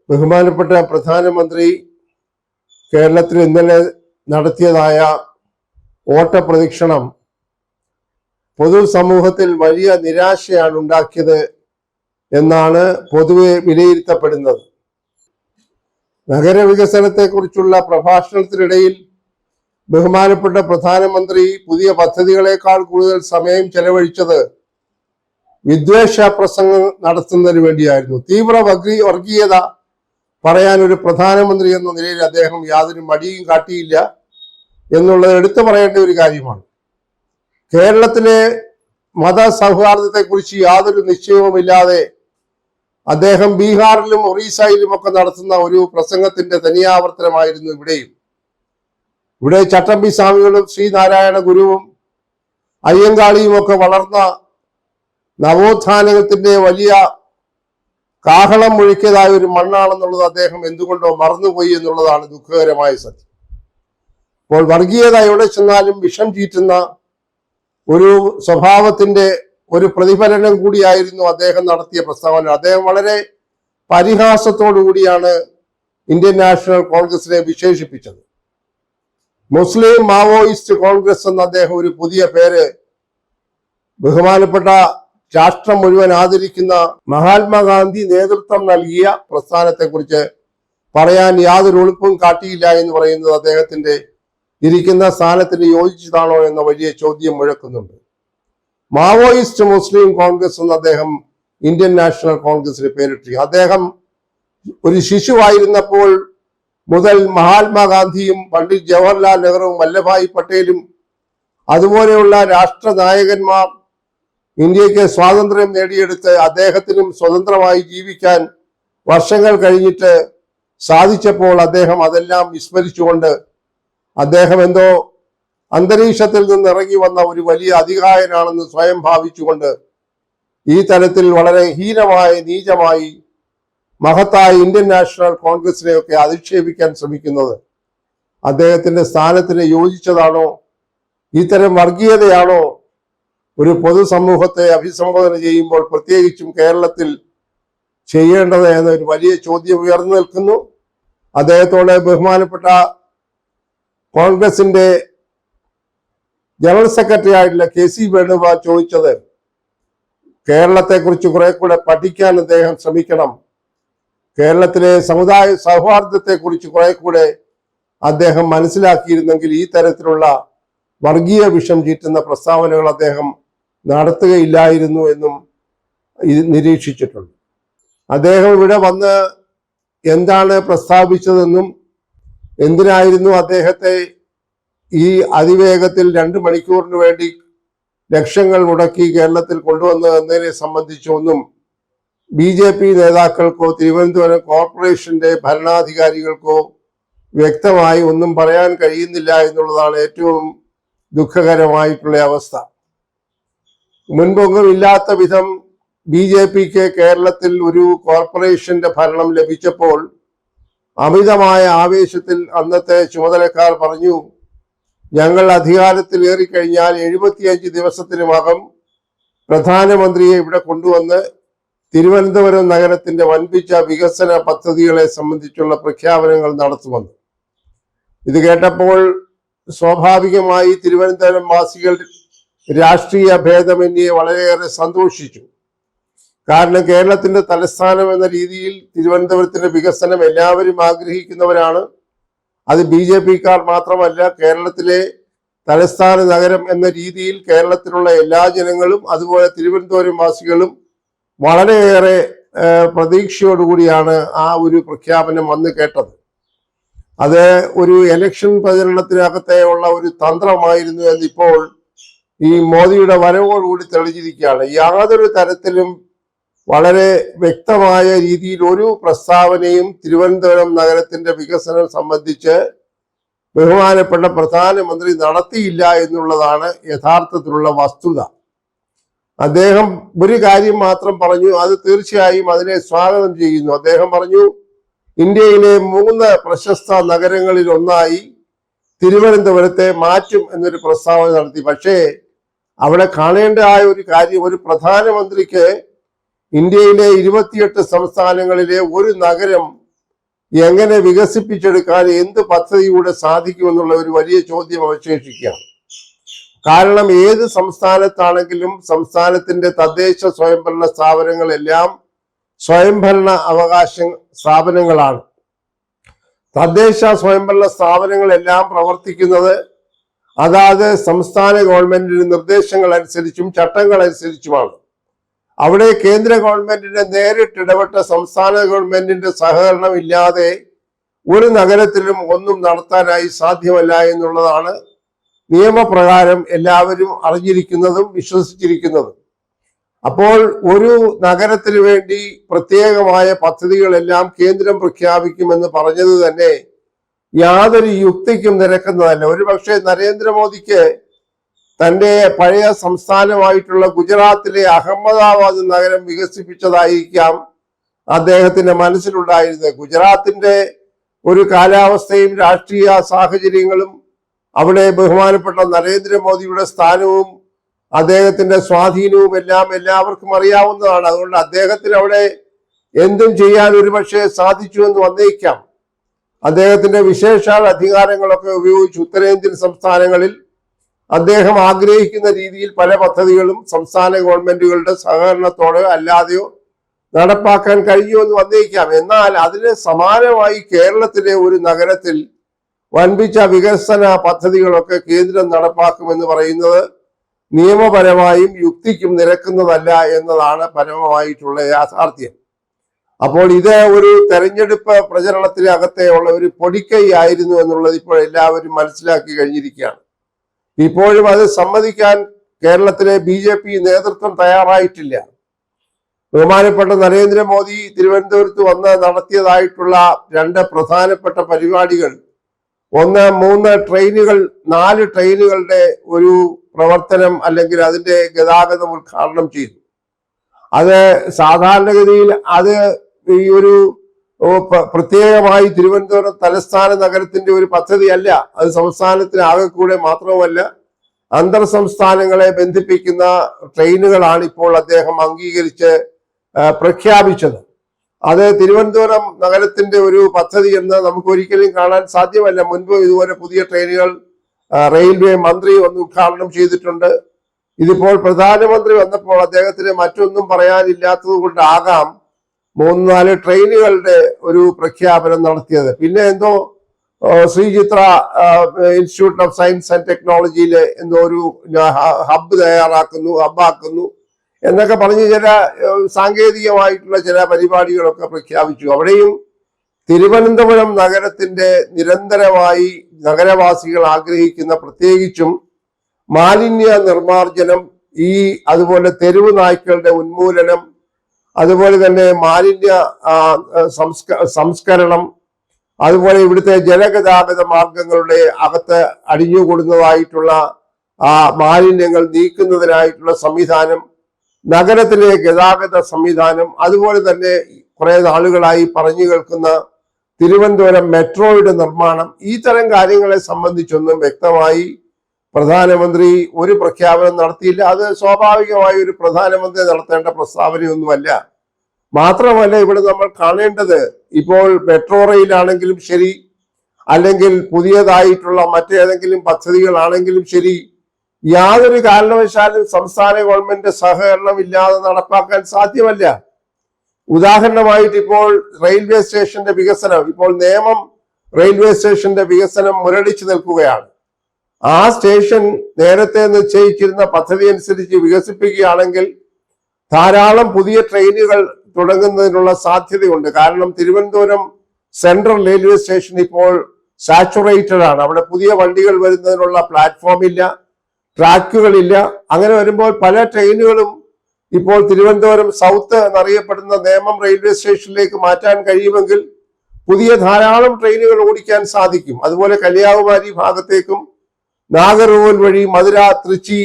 ബഹുമാനപ്പെട്ട പ്രധാനമന്ത്രി കേരളത്തിൽ ഇന്നലെ നടത്തിയതായ ഓട്ടപ്രദക്ഷിണം പൊതുസമൂഹത്തിൽ വലിയ നിരാശയാണ് ഉണ്ടാക്കിയത് എന്നാണ് പൊതുവെ വിലയിരുത്തപ്പെടുന്നത്. നഗരവികസനത്തെക്കുറിച്ചുള്ള പ്രഭാഷണത്തിനിടയിൽ ബഹുമാനപ്പെട്ട പ്രധാനമന്ത്രി പുതിയ പദ്ധതികളെക്കാൾ കൂടുതൽ സമയം ചെലവഴിച്ചത് വിദ്വേഷ പ്രസംഗം നടത്തുന്നതിന് വേണ്ടിയായിരുന്നു. തീവ്ര വർഗീയത പറയാൻ ഒരു പ്രധാനമന്ത്രി എന്ന നിലയിൽ അദ്ദേഹം യാതൊരു മടിയും കാട്ടിയില്ല എന്നുള്ളത് എടുത്തു പറയേണ്ട ഒരു കാര്യമാണ്. കേരളത്തിലെ മതസൗഹാർദ്ദത്തെക്കുറിച്ച് യാതൊരു നിശ്ചയവുമില്ലാതെ അദ്ദേഹം ബീഹാറിലും ഒറീസയിലും ഒക്കെ നടത്തുന്ന ഒരു പ്രസംഗത്തിന്റെ തനിയാവർത്തനമായിരുന്നു ഇവിടെയും. ഇവിടെ ചട്ടമ്പി സ്വാമികളും ശ്രീനാരായണ ഗുരുവും അയ്യങ്കാളിയും ഒക്കെ വളർന്ന നവോത്ഥാനത്തിന്റെ വലിയ കാഹളം മുഴക്കിയതായ ഒരു മണ്ണാണെന്നുള്ളത് അദ്ദേഹം എന്തുകൊണ്ടോ മറന്നുപോയി എന്നുള്ളതാണ് ദുഃഖകരമായ സത്യം. അപ്പോൾ വർഗീയത എവിടെ ചെന്നാലും വിഷം ചീറ്റുന്ന ഒരു സ്വഭാവത്തിന്റെ ഒരു പ്രതിഫലനം കൂടിയായിരുന്നു അദ്ദേഹം നടത്തിയ പ്രസ്താവന. അദ്ദേഹം വളരെ പരിഹാസത്തോടു കൂടിയാണ് ഇന്ത്യൻ നാഷണൽ കോൺഗ്രസിനെ വിശേഷിപ്പിച്ചത്. മുസ്ലിം മാവോയിസ്റ്റ് കോൺഗ്രസ് എന്ന അദ്ദേഹം ഒരു പുതിയ പേര് ബഹുമാനപ്പെട്ട രാഷ്ട്രം മുഴുവൻ ആദരിക്കുന്ന മഹാത്മാഗാന്ധി നേതൃത്വം നൽകിയ പ്രസ്ഥാനത്തെക്കുറിച്ച് പറയാൻ യാതൊരു ഒളിപ്പും കാട്ടിയില്ല എന്ന് പറയുന്നത് അദ്ദേഹത്തിന്റെ ഇരിക്കുന്ന സ്ഥാനത്തിന് യോജിച്ചതാണോ എന്ന വലിയ ചോദ്യം മുഴക്കുന്നുണ്ട്. മാവോയിസ്റ്റ് മുസ്ലിം കോൺഗ്രസ് എന്ന് അദ്ദേഹം ഇന്ത്യൻ നാഷണൽ കോൺഗ്രസിന് പേരിട്ടു. അദ്ദേഹം ഒരു ശിശുവായിരുന്നപ്പോൾ മുതൽ മഹാത്മാഗാന്ധിയും പണ്ഡിറ്റ് ജവഹർലാൽ നെഹ്റുവും വല്ലഭായ് പട്ടേലും അതുപോലെയുള്ള രാഷ്ട്ര നായകന്മാർ ഇന്ത്യക്ക് സ്വാതന്ത്ര്യം നേടിയെടുത്ത് അദ്ദേഹത്തിനും സ്വതന്ത്രമായി ജീവിക്കാൻ വർഷങ്ങൾ കഴിഞ്ഞിട്ട് സാധിച്ചപ്പോൾ അദ്ദേഹം അതെല്ലാം വിസ്മരിച്ചുകൊണ്ട് അദ്ദേഹം എന്തോ അന്തരീക്ഷത്തിൽ നിന്ന് ഇറങ്ങി വന്ന ഒരു വലിയ അധികായനാണെന്ന് സ്വയം ഭാവിച്ചുകൊണ്ട് ഈ തരത്തിൽ വളരെ ഹീനമായി നീചമായി മഹത്തായ ഇന്ത്യൻ നാഷണൽ കോൺഗ്രസിനെയൊക്കെ അധിക്ഷേപിക്കാൻ ശ്രമിക്കുന്നത് അദ്ദേഹത്തിന്റെ സ്ഥാനത്തിന് യോജിച്ചതാണോ? ഇത്തരം വർഗീയതയാണോ ഒരു പൊതുസമൂഹത്തെ അഭിസംബോധന ചെയ്യുമ്പോൾ പ്രത്യേകിച്ചും കേരളത്തിൽ ചെയ്യേണ്ടത് എന്നൊരു വലിയ ചോദ്യം ഉയർന്നു നിൽക്കുന്നു. അദ്ദേഹത്തോട് ബഹുമാനപ്പെട്ട കോൺഗ്രസിന്റെ ജനറൽ സെക്രട്ടറി ആയിട്ടുള്ള KC വേണുഗോപാൽ ചോദിച്ചത് കേരളത്തെക്കുറിച്ച് കുറെ കൂടെ പഠിക്കാൻ അദ്ദേഹം ശ്രമിക്കണം, കേരളത്തിലെ സമുദായ സൗഹാർദ്ദത്തെക്കുറിച്ച് കുറെ കൂടെ അദ്ദേഹം മനസ്സിലാക്കിയിരുന്നെങ്കിൽ ഈ തരത്തിലുള്ള വർഗീയ വിഷം ചീറ്റുന്ന പ്രസ്താവനകൾ അദ്ദേഹം നടത്തുകയില്ലായിരുന്നു എന്നും നിരീക്ഷിച്ചിട്ടുണ്ട്. അദ്ദേഹം ഇവിടെ വന്ന് എന്താണ് പ്രസ്താവിച്ചതെന്നും എന്തിനായിരുന്നു അദ്ദേഹത്തെ ഈ അതിവേഗത്തിൽ 2 മണിക്കൂറിന് വേണ്ടി ലക്ഷങ്ങൾ മുടക്കി കേരളത്തിൽ കൊണ്ടുവന്നതിനെ സംബന്ധിച്ചൊന്നും BJP നേതാക്കൾക്കോ തിരുവനന്തപുരം കോർപ്പറേഷന്റെ ഭരണാധികാരികൾക്കോ വ്യക്തമായി ഒന്നും പറയാൻ കഴിയുന്നില്ല എന്നുള്ളതാണ് ഏറ്റവും ദുഃഖകരമായിട്ടുള്ള അവസ്ഥ. മുൻപൊന്നും ഇല്ലാത്ത വിധം BJPക്ക് കേരളത്തിൽ ഒരു കോർപ്പറേഷന്റെ ഭരണം ലഭിച്ചപ്പോൾ അമിതമായ ആവേശത്തിൽ അന്നത്തെ ചുമതലക്കാർ പറഞ്ഞു, ഞങ്ങൾ അധികാരത്തിൽ ഏറിക്കഴിഞ്ഞാൽ 75 ദിവസത്തിനുമകം പ്രധാനമന്ത്രിയെ ഇവിടെ കൊണ്ടുവന്ന് തിരുവനന്തപുരം നഗരത്തിന്റെ വൻപിച്ച വികസന പദ്ധതികളെ സംബന്ധിച്ചുള്ള പ്രഖ്യാപനങ്ങൾ നടത്തുമെന്ന്. ഇത് കേട്ടപ്പോൾ സ്വാഭാവികമായി തിരുവനന്തപുരം വാസികൾ രാഷ്ട്രീയ ഭേദമന്യേ വളരെയേറെ സന്തോഷിച്ചു. കാരണം കേരളത്തിന്റെ തലസ്ഥാനം എന്ന രീതിയിൽ തിരുവനന്തപുരത്തിന്റെ വികസനം എല്ലാവരും ആഗ്രഹിക്കുന്നവരാണ്. അത് BJPക്കാർ മാത്രമല്ല, കേരളത്തിലെ തലസ്ഥാന നഗരം എന്ന രീതിയിൽ കേരളത്തിലുള്ള എല്ലാ ജനങ്ങളും അതുപോലെ തിരുവനന്തപുരം വാസികളും വളരെയേറെ പ്രതീക്ഷയോടുകൂടിയാണ് ആ ഒരു പ്രഖ്യാപനം വന്ന് കേട്ടത്. അത് ഒരു ഇലക്ഷൻ പ്രചരണത്തിനകത്തെ ഉള്ള ഒരു തന്ത്രമായിരുന്നു എന്നിപ്പോൾ ഈ മോദിയുടെ വരവോടുകൂടി തെളിഞ്ഞിരിക്കുകയാണ്. യാതൊരു തരത്തിലും വളരെ വ്യക്തമായ രീതിയിൽ ഒരു പ്രസ്താവനയും തിരുവനന്തപുരം നഗരത്തിന്റെ വികസനം സംബന്ധിച്ച് ബഹുമാനപ്പെട്ട പ്രധാനമന്ത്രി നടത്തിയില്ല എന്നുള്ളതാണ് യഥാർത്ഥത്തിലുള്ള വസ്തുത. അദ്ദേഹം ഒരു കാര്യം മാത്രം പറഞ്ഞു, അത് തീർച്ചയായും അതിനെ സ്വാഗതം ചെയ്യുന്നു. അദ്ദേഹം പറഞ്ഞു, ഇന്ത്യയിലെ 3 പ്രശസ്ത നഗരങ്ങളിൽ ഒന്നായി തിരുവനന്തപുരത്തെ മാറ്റും എന്നൊരു പ്രസ്താവന നടത്തി. പക്ഷേ അവിടെ കാണേണ്ടതായ ഒരു കാര്യം, ഒരു പ്രധാനമന്ത്രിക്ക് ഇന്ത്യയിലെ 28 സംസ്ഥാനങ്ങളിലെ ഒരു നഗരം എങ്ങനെ വികസിപ്പിച്ചെടുക്കാൻ എന്ത് പദ്ധതിയിലൂടെ സാധിക്കുമെന്നുള്ള ഒരു വലിയ ചോദ്യം അവശേഷിക്കുകയാണ്. കാരണം ഏത് സംസ്ഥാനത്താണെങ്കിലും സംസ്ഥാനത്തിന്റെ തദ്ദേശ സ്വയംഭരണ സ്ഥാപനങ്ങളെല്ലാം സ്വയംഭരണ അവകാശ സ്ഥാപനങ്ങളാണ്. തദ്ദേശ സ്വയംഭരണ സ്ഥാപനങ്ങളെല്ലാം പ്രവർത്തിക്കുന്നത് അതാത് സംസ്ഥാന ഗവൺമെന്റിന്റെ നിർദ്ദേശങ്ങൾ അനുസരിച്ചും ചട്ടങ്ങൾ അനുസരിച്ചുമാണ്. അവിടെ കേന്ദ്ര ഗവൺമെന്റിന്റെ നേരിട്ട് ഇടപെട്ട സംസ്ഥാന ഗവൺമെന്റിന്റെ സഹകരണം ഇല്ലാതെ ഒരു നഗരത്തിലും ഒന്നും നടത്താനായി സാധ്യമല്ല എന്നുള്ളതാണ് നിയമപ്രകാരം എല്ലാവരും അറിഞ്ഞിരിക്കുന്നതും വിശ്വസിച്ചിരിക്കുന്നതും. അപ്പോൾ ഒരു നഗരത്തിന് വേണ്ടി പ്രത്യേകമായ പദ്ധതികളെല്ലാം കേന്ദ്രം പ്രഖ്യാപിക്കുമെന്ന് പറഞ്ഞത് തന്നെ യാതൊരു യുക്തിക്കും നിരക്കുന്നതല്ല. ഒരുപക്ഷെ നരേന്ദ്രമോദിക്ക് തന്റെ പഴയ സംസ്ഥാനമായിട്ടുള്ള ഗുജറാത്തിലെ അഹമ്മദാബാദ് നഗരം വികസിപ്പിച്ചതായിരിക്കാം അദ്ദേഹത്തിന്റെ മനസ്സിലുണ്ടായിരുന്നത്. ഗുജറാത്തിന്റെ ഒരു കാലാവസ്ഥയും രാഷ്ട്രീയ സാഹചര്യങ്ങളും അവിടെ ബഹുമാനപ്പെട്ട നരേന്ദ്രമോദിയുടെ സ്ഥാനവും അദ്ദേഹത്തിന്റെ സ്വാധീനവും എല്ലാം എല്ലാവർക്കും അറിയാവുന്നതാണ്. അതുകൊണ്ട് അദ്ദേഹത്തിന് അവിടെ എന്തും ചെയ്യാൻ ഒരുപക്ഷെ സാധിച്ചു എന്ന് വന്നേക്കാം. അദ്ദേഹത്തിന്റെ വിശേഷാൽ അധികാരങ്ങളൊക്കെ ഉപയോഗിച്ച് ഉത്തരേന്ത്യൻ സംസ്ഥാനങ്ങളിൽ അദ്ദേഹം ആഗ്രഹിക്കുന്ന രീതിയിൽ പല പദ്ധതികളും സംസ്ഥാന ഗവൺമെന്റുകളുടെ സഹകരണത്തോടെ അല്ലാതെയോ നടപ്പാക്കാൻ കഴിയുമെന്ന് വന്നേക്കാം. എന്നാൽ അതിന് സമാനമായി കേരളത്തിലെ ഒരു നഗരത്തിൽ വൻപിച്ച വികസന പദ്ധതികളൊക്കെ കേന്ദ്രം നടപ്പാക്കുമെന്ന് പറയുന്നത് നിയമപരമായും യുക്തിക്കും നിരക്കുന്നതല്ല എന്നതാണ് പരമമായിട്ടുള്ള യാഥാർത്ഥ്യം. അപ്പോൾ ഇത് ഒരു തെരഞ്ഞെടുപ്പ് പ്രചരണത്തിനകത്തെ ഉള്ള ഒരു പൊടിക്കൈ ആയിരുന്നു എന്നുള്ളത് ഇപ്പോൾ എല്ലാവരും മനസ്സിലാക്കി കഴിഞ്ഞിരിക്കുകയാണ്. ഇപ്പോഴും അത് സമ്മതിക്കാൻ കേരളത്തിലെ BJP നേതൃത്വം തയ്യാറായിട്ടില്ല. ബഹുമാനപ്പെട്ട നരേന്ദ്രമോദി തിരുവനന്തപുരത്ത് വന്ന് നടത്തിയതായിട്ടുള്ള 2 പ്രധാനപ്പെട്ട പരിപാടികൾ, ഒന്ന് 3 ട്രെയിനുകൾ 4 ട്രെയിനുകളുടെ ഒരു പ്രവർത്തനം അല്ലെങ്കിൽ അതിന്റെ ഗതാഗതം ഉദ്ഘാടനം ചെയ്തു. അത് സാധാരണഗതിയിൽ അത് ഈ ഒരു പ്രത്യേകമായി തിരുവനന്തപുരം തലസ്ഥാന നഗരത്തിന്റെ ഒരു പദ്ധതിയല്ല. അത് സംസ്ഥാനത്തിന് ആകെ കൂടെ മാത്രവുമല്ല അന്തർ സംസ്ഥാനങ്ങളെ ബന്ധിപ്പിക്കുന്ന ട്രെയിനുകളാണ് ഇപ്പോൾ അദ്ദേഹം അംഗീകരിച്ച് പ്രഖ്യാപിച്ചത്. അത് തിരുവനന്തപുരം നഗരത്തിന്റെ ഒരു പദ്ധതി എന്ന് നമുക്ക് ഒരിക്കലും കാണാൻ സാധ്യമല്ല. മുൻപ് ഇതുപോലെ പുതിയ ട്രെയിനുകൾ റെയിൽവേ മന്ത്രി ഒന്ന് ഉദ്ഘാടനം ചെയ്തിട്ടുണ്ട്. ഇതിപ്പോൾ പ്രധാനമന്ത്രി വന്നപ്പോൾ അദ്ദേഹത്തിന് മറ്റൊന്നും പറയാനില്ലാത്തത് കൊണ്ടാകാം 3-4 ട്രെയിനുകളുടെ ഒരു പ്രഖ്യാപനം നടത്തിയത്. പിന്നെ എന്തോ Sree Chitra institute of science and ടെക്നോളജിയിൽ എന്തോ ഒരു ഹബ്ബാക്കുന്നു എന്നൊക്കെ പറഞ്ഞ് ചില സാങ്കേതികമായിട്ടുള്ള ചില പരിപാടികളൊക്കെ പ്രഖ്യാപിച്ചു. അവിടെയും തിരുവനന്തപുരം നഗരത്തിന്റെ നിരന്തരമായി നഗരവാസികൾ ആഗ്രഹിക്കുന്ന പ്രത്യേകിച്ചും മാലിന്യ നിർമ്മാർജ്ജനം, അതുപോലെ തെരുവ് നായ്ക്കളുടെ ഉന്മൂലനം, അതുപോലെ തന്നെ മാലിന്യ സംസ്കരണം, അതുപോലെ ഇവിടുത്തെ ജലഗതാഗത മാർഗങ്ങളുടെ അകത്ത് അടിഞ്ഞുകൂടുന്നതായിട്ടുള്ള മാലിന്യങ്ങൾ നീക്കുന്നതിനായിട്ടുള്ള സംവിധാനം, നഗരത്തിലെ ഗതാഗത സംവിധാനം, അതുപോലെ തന്നെ കുറെ നാളുകളായി പറഞ്ഞു കേൾക്കുന്ന തിരുവനന്തപുരം മെട്രോയുടെ നിർമ്മാണം, ഈ തരം കാര്യങ്ങളെ സംബന്ധിച്ചൊന്നും വ്യക്തമായി പ്രധാനമന്ത്രി ഒരു പ്രഖ്യാപനം നടത്തിയില്ല. അത് സ്വാഭാവികമായി ഒരു പ്രധാനമന്ത്രി നടത്തേണ്ട പ്രസ്താവനയൊന്നുമല്ല. മാത്രമല്ല ഇവിടെ നമ്മൾ കാണേണ്ടത്, ഇപ്പോൾ മെട്രോ റെയിലാണെങ്കിലും ശരി, അല്ലെങ്കിൽ പുതിയതായിട്ടുള്ള മറ്റേതെങ്കിലും പദ്ധതികളാണെങ്കിലും ശരി, യാതൊരു കാരണവശാലും സംസ്ഥാന ഗവൺമെന്റ് സഹകരണം ഇല്ലാതെ നടപ്പാക്കാൻ സാധ്യമല്ല. ഉദാഹരണമായിട്ട് ഇപ്പോൾ റെയിൽവേ സ്റ്റേഷന്റെ വികസനം, ഇപ്പോൾ നേമം റെയിൽവേ സ്റ്റേഷന്റെ വികസനം മുരടിച്ചു നിൽക്കുകയാണ്. ആ സ്റ്റേഷൻ നേരത്തെ നിശ്ചയിച്ചിരുന്ന പദ്ധതി അനുസരിച്ച് വികസിപ്പിക്കുകയാണെങ്കിൽ ധാരാളം പുതിയ ട്രെയിനുകൾ തുടങ്ങുന്നതിനുള്ള സാധ്യതയുണ്ട്. കാരണം തിരുവനന്തപുരം സെൻട്രൽ റെയിൽവേ സ്റ്റേഷൻ ഇപ്പോൾ സാച്ചുറേറ്റഡ് ആണ്. അവിടെ പുതിയ വണ്ടികൾ വരുന്നതിനുള്ള പ്ലാറ്റ്ഫോം ഇല്ല, ട്രാക്കുകളില്ല. അങ്ങനെ വരുമ്പോൾ പല ട്രെയിനുകളും ഇപ്പോൾ തിരുവനന്തപുരം സൗത്ത് എന്നറിയപ്പെടുന്ന നേമം റെയിൽവേ സ്റ്റേഷനിലേക്ക് മാറ്റാൻ കഴിയുമെങ്കിൽ പുതിയ ധാരാളം ട്രെയിനുകൾ ഓടിക്കാൻ സാധിക്കും. അതുപോലെ കന്യാകുമാരി ഭാഗത്തേക്കും നാഗർകോവിൽ വഴി മധുര, തൃച്ചി,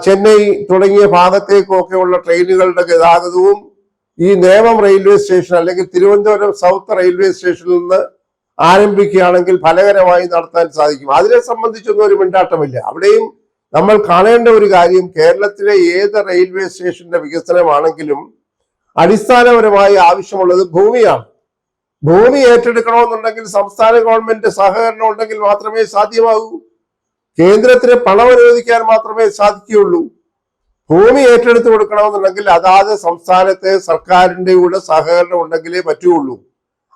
ചെന്നൈ തുടങ്ങിയ ഭാഗത്തേക്കും ഒക്കെയുള്ള ട്രെയിനുകളുടെ ഗതാഗതവും ഈ നേമം റെയിൽവേ സ്റ്റേഷൻ അല്ലെങ്കിൽ തിരുവനന്തപുരം സൗത്ത് റെയിൽവേ സ്റ്റേഷനിൽ നിന്ന് ആരംഭിക്കുകയാണെങ്കിൽ ഫലകരമായി നടത്താൻ സാധിക്കും. അതിനെ സംബന്ധിച്ചൊന്നും ഒരു മിണ്ടാട്ടമില്ല. അവിടെയും നമ്മൾ കാണേണ്ട ഒരു കാര്യം, കേരളത്തിലെ ഏത് റെയിൽവേ സ്റ്റേഷന്റെ വികസനമാണെങ്കിലും അടിസ്ഥാനപരമായി ആവശ്യമുള്ളത് ഭൂമിയാണ്. ഭൂമി ഏറ്റെടുക്കണമെന്നുണ്ടെങ്കിൽ സംസ്ഥാന ഗവൺമെന്റ് സഹകരണം ഉണ്ടെങ്കിൽ മാത്രമേ സാധ്യമാകൂ. കേന്ദ്രത്തിന് പണം അനുവദിക്കാൻ മാത്രമേ സാധിക്കുകയുള്ളൂ. ഭൂമി ഏറ്റെടുത്ത് കൊടുക്കണമെന്നുണ്ടെങ്കിൽ അതാത് സംസ്ഥാനത്തെ സർക്കാരിന്റെ കൂടെ സഹകരണം ഉണ്ടെങ്കിലേ പറ്റുള്ളൂ.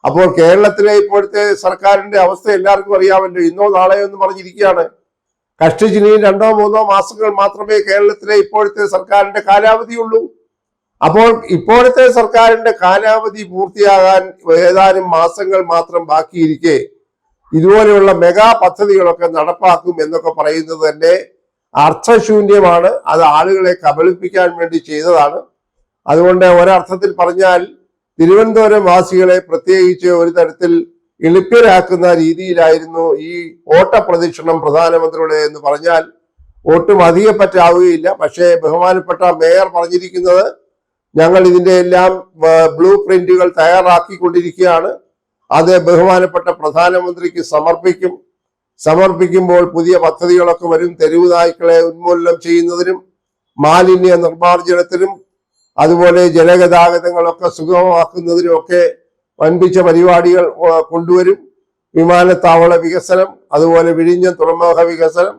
അപ്പോൾ കേരളത്തിലെ ഇപ്പോഴത്തെ സർക്കാരിന്റെ അവസ്ഥ എല്ലാവർക്കും അറിയാമല്ലോ. ഇന്നോ നാളെയോ എന്ന് പറഞ്ഞിരിക്കുകയാണ്. കഷ്ടിച്ചിനിയും 2-3 മാസങ്ങൾ മാത്രമേ കേരളത്തിലെ ഇപ്പോഴത്തെ സർക്കാരിന്റെ കാലാവധിയുള്ളൂ. അപ്പോൾ ഇപ്പോഴത്തെ സർക്കാരിന്റെ കാലാവധി പൂർത്തിയാകാൻ ഏതാനും മാസങ്ങൾ മാത്രം ബാക്കിയിരിക്കെ ഇതുപോലെയുള്ള മെഗാ പദ്ധതികളൊക്കെ നടപ്പാക്കും എന്നൊക്കെ പറയുന്നത് തന്നെ അർത്ഥശൂന്യമാണ്. അത് ആളുകളെ കബളിപ്പിക്കാൻ വേണ്ടി ചെയ്തതാണ്. അതുകൊണ്ട് ഒരർത്ഥത്തിൽ പറഞ്ഞാൽ തിരുവനന്തപുരം വാസികളെ പ്രത്യേകിച്ച് ഒരു തരത്തിൽ എളുപ്പരാക്കുന്ന രീതിയിലായിരുന്നു ഈ ഓട്ടപ്രദക്ഷിണം പ്രധാനമന്ത്രിയുടെ എന്ന് പറഞ്ഞാൽ ഒട്ടും അധികപ്പറ്റാവുകയില്ല. പക്ഷേ ബഹുമാനപ്പെട്ട മേയർ പറഞ്ഞിരിക്കുന്നത് ഞങ്ങൾ ഇതിന്റെ എല്ലാം ബ്ലൂ പ്രിന്റുകൾ തയ്യാറാക്കിക്കൊണ്ടിരിക്കുകയാണ്. അത് ബഹുമാനപ്പെട്ട പ്രധാനമന്ത്രിക്ക് സമർപ്പിക്കുമ്പോൾ പുതിയ പദ്ധതികളൊക്കെ വരും. തെരുവ് നായ്ക്കളെ ഉന്മൂലനം ചെയ്യുന്നതിനും മാലിന്യ നിർമ്മാർജ്ജനത്തിനും അതുപോലെ ജലഗതാഗതങ്ങളൊക്കെ സുഗമമാക്കുന്നതിനും ഒക്കെ വൻപിച്ച പരിപാടികൾ കൊണ്ടുവരും. വിമാനത്താവള വികസനം, അതുപോലെ വിഴിഞ്ഞം തുറമുഖ വികസനം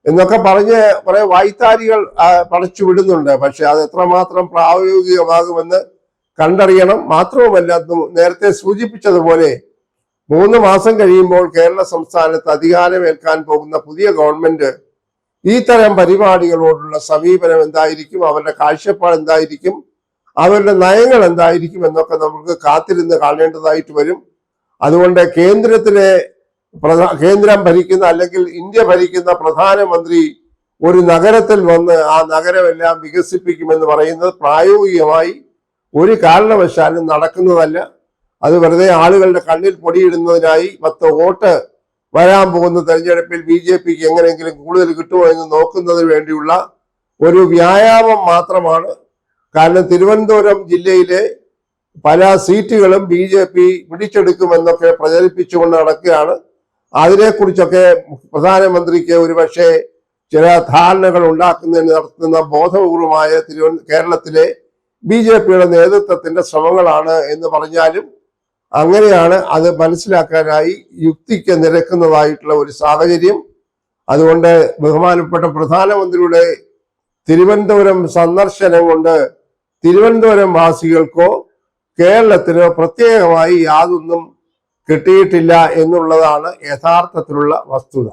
എന്നൊക്കെ പറഞ്ഞ് കുറെ വായ്ത്താരികൾ പടച്ചു വിടുന്നുണ്ട്. പക്ഷെ അത് എത്രമാത്രം പ്രായോഗികമാകുമെന്ന് കണ്ടറിയണം. മാത്രവുമല്ല, നേരത്തെ സൂചിപ്പിച്ചതുപോലെ 3 മാസം കഴിയുമ്പോൾ കേരള സംസ്ഥാനത്ത് അധികാരമേൽക്കാൻ പോകുന്ന പുതിയ ഗവൺമെന്റ് ഈ തരം പരിപാടികളോടുള്ള സമീപനം എന്തായിരിക്കും, അവരുടെ കാഴ്ചപ്പാട് എന്തായിരിക്കും, അവരുടെ നയങ്ങൾ എന്തായിരിക്കും എന്നൊക്കെ നമുക്ക് കാത്തിരുന്ന് കാണേണ്ടതായിട്ട് വരും. അതുകൊണ്ട് കേന്ദ്രം ഭരിക്കുന്ന അല്ലെങ്കിൽ ഇന്ത്യ ഭരിക്കുന്ന പ്രധാനമന്ത്രി ഒരു നഗരത്തിൽ വന്ന് ആ നഗരമെല്ലാം വികസിപ്പിക്കുമെന്ന് പറയുന്നത് പ്രായോഗികമായി ഒരു കാരണവശാലും നടക്കുന്നതല്ല. അത് വെറുതെ ആളുകളുടെ കണ്ണിൽ പൊടിയിടുന്നതിനായി 10 വോട്ട് വരാൻ പോകുന്ന തെരഞ്ഞെടുപ്പിൽ BJPക്ക് എങ്ങനെയെങ്കിലും കൂടുതൽ കിട്ടുമോ എന്ന് നോക്കുന്നതിന് വേണ്ടിയുള്ള ഒരു വ്യായാമം മാത്രമാണ്. കാരണം തിരുവനന്തപുരം ജില്ലയിലെ പല സീറ്റുകളും BJP പിടിച്ചെടുക്കുമെന്നൊക്കെ പ്രചരിപ്പിച്ചുകൊണ്ട് നടക്കുകയാണ്. അതിനെക്കുറിച്ചൊക്കെ പ്രധാനമന്ത്രിക്ക് ഒരുപക്ഷെ ചില ധാരണകൾ ഉണ്ടാക്കുന്നതിന് നടത്തുന്ന ബോധപൂർവമായ കേരളത്തിലെ BJPയുടെ നേതൃത്വത്തിന്റെ ശ്രമങ്ങളാണ് എന്ന് പറഞ്ഞാലും അങ്ങനെയാണ് അത് മനസ്സിലാക്കാനായി യുക്തിക്ക് നിരക്കുന്നതായിട്ടുള്ള ഒരു സാഹചര്യം. അതുകൊണ്ട് ബഹുമാനപ്പെട്ട പ്രധാനമന്ത്രിയുടെ തിരുവനന്തപുരം സന്ദർശനം കൊണ്ട് തിരുവനന്തപുരം വാസികൾക്കോ കേരളത്തിനോ പ്രത്യേകമായി യാതൊന്നും കിട്ടിയിട്ടില്ല എന്നുള്ളതാണ് യഥാർത്ഥത്തിലുള്ള വസ്തുത.